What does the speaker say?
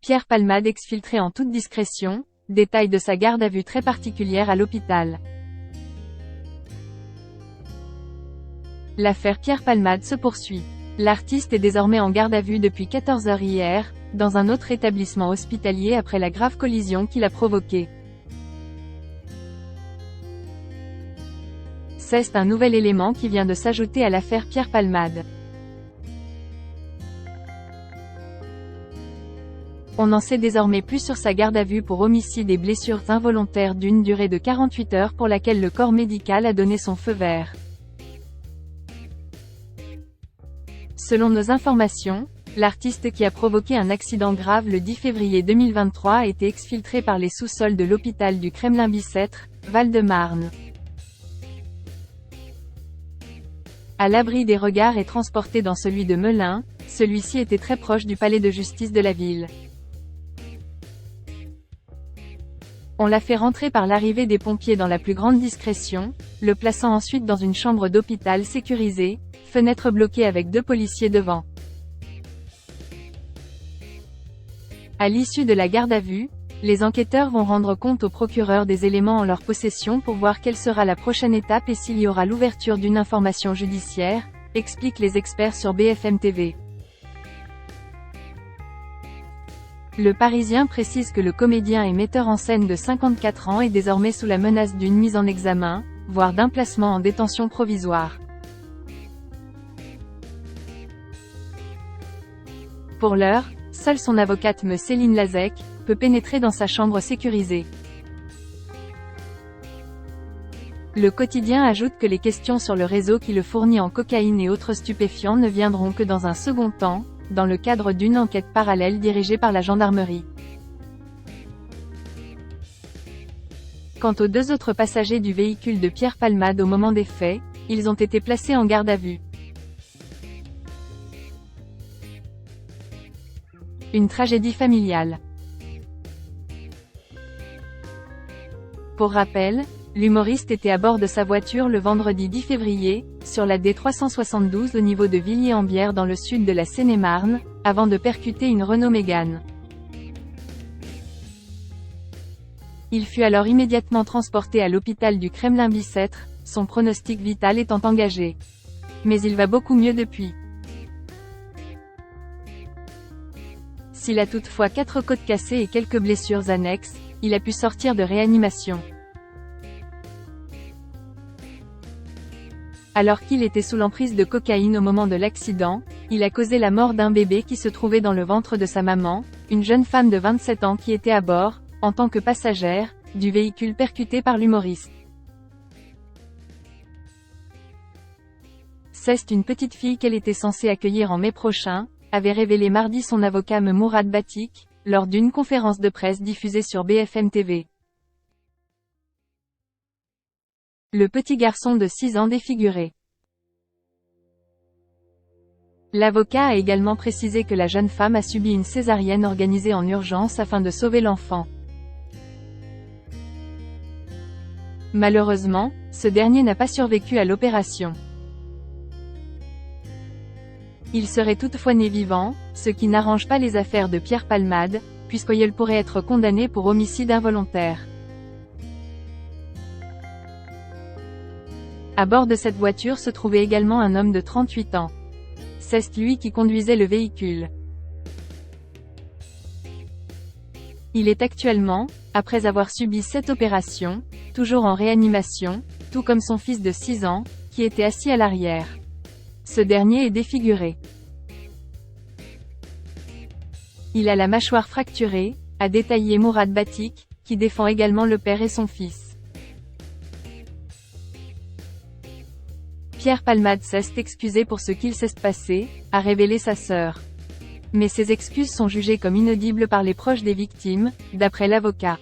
Pierre Palmade exfiltré en toute discrétion, détail de sa garde à vue très particulière à l'hôpital. L'affaire Pierre Palmade se poursuit. L'artiste est désormais en garde à vue depuis 14 heures hier, dans un autre établissement hospitalier après la grave collision qu'il a provoquée. C'est un nouvel élément qui vient de s'ajouter à l'affaire Pierre Palmade. On en sait désormais plus sur sa garde à vue pour homicide et blessures involontaires d'une durée de 48 heures pour laquelle le corps médical a donné son feu vert. Selon nos informations, l'artiste qui a provoqué un accident grave le 10 février 2023 a été exfiltré par les sous-sols de l'hôpital du Kremlin-Bicêtre, Val-de-Marne. À l'abri des regards et transporté dans celui de Melun, celui-ci était très proche du palais de justice de la ville. On l'a fait rentrer par l'arrivée des pompiers dans la plus grande discrétion, le plaçant ensuite dans une chambre d'hôpital sécurisée, fenêtre bloquée avec 2 policiers devant. À l'issue de la garde à vue, les enquêteurs vont rendre compte au procureur des éléments en leur possession pour voir quelle sera la prochaine étape et s'il y aura l'ouverture d'une information judiciaire, expliquent les experts sur BFM TV. Le Parisien précise que le comédien et metteur en scène de 54 ans est désormais sous la menace d'une mise en examen, voire d'un placement en détention provisoire. Pour l'heure, seule son avocate Me Céline Lazec peut pénétrer dans sa chambre sécurisée. Le quotidien ajoute que les questions sur le réseau qui le fournit en cocaïne et autres stupéfiants ne viendront que dans un second temps, dans le cadre d'une enquête parallèle dirigée par la gendarmerie. Quant aux 2 autres passagers du véhicule de Pierre Palmade au moment des faits, ils ont été placés en garde à vue. Une tragédie familiale. Pour rappel, l'humoriste était à bord de sa voiture le vendredi 10 février, sur la D372 au niveau de Villiers-en-Bière dans le sud de la Seine-et-Marne, avant de percuter une Renault Mégane. Il fut alors immédiatement transporté à l'hôpital du Kremlin-Bicêtre, son pronostic vital étant engagé. Mais il va beaucoup mieux depuis. S'il a toutefois 4 côtes cassées et quelques blessures annexes, il a pu sortir de réanimation. Alors qu'il était sous l'emprise de cocaïne au moment de l'accident, il a causé la mort d'un bébé qui se trouvait dans le ventre de sa maman, une jeune femme de 27 ans qui était à bord, en tant que passagère, du véhicule percuté par l'humoriste. C'est une petite fille qu'elle était censée accueillir en mai prochain, avait révélé mardi son avocat Mourad Batik, lors d'une conférence de presse diffusée sur BFM TV. Le petit garçon de 6 ans défiguré. L'avocat a également précisé que la jeune femme a subi une césarienne organisée en urgence afin de sauver l'enfant. Malheureusement, ce dernier n'a pas survécu à l'opération. Il serait toutefois né vivant, ce qui n'arrange pas les affaires de Pierre Palmade, puisqu'il pourrait être condamné pour homicide involontaire. À bord de cette voiture se trouvait également un homme de 38 ans. C'est lui qui conduisait le véhicule. Il est actuellement, après avoir subi 7 opérations, toujours en réanimation, tout comme son fils de 6 ans, qui était assis à l'arrière. Ce dernier est défiguré. Il a la mâchoire fracturée, a détaillé Mourad Batik, qui défend également le père et son fils. Pierre Palmade s'est excusé pour ce qu'il s'est passé, a révélé sa sœur. Mais ces excuses sont jugées comme inaudibles par les proches des victimes, d'après l'avocat.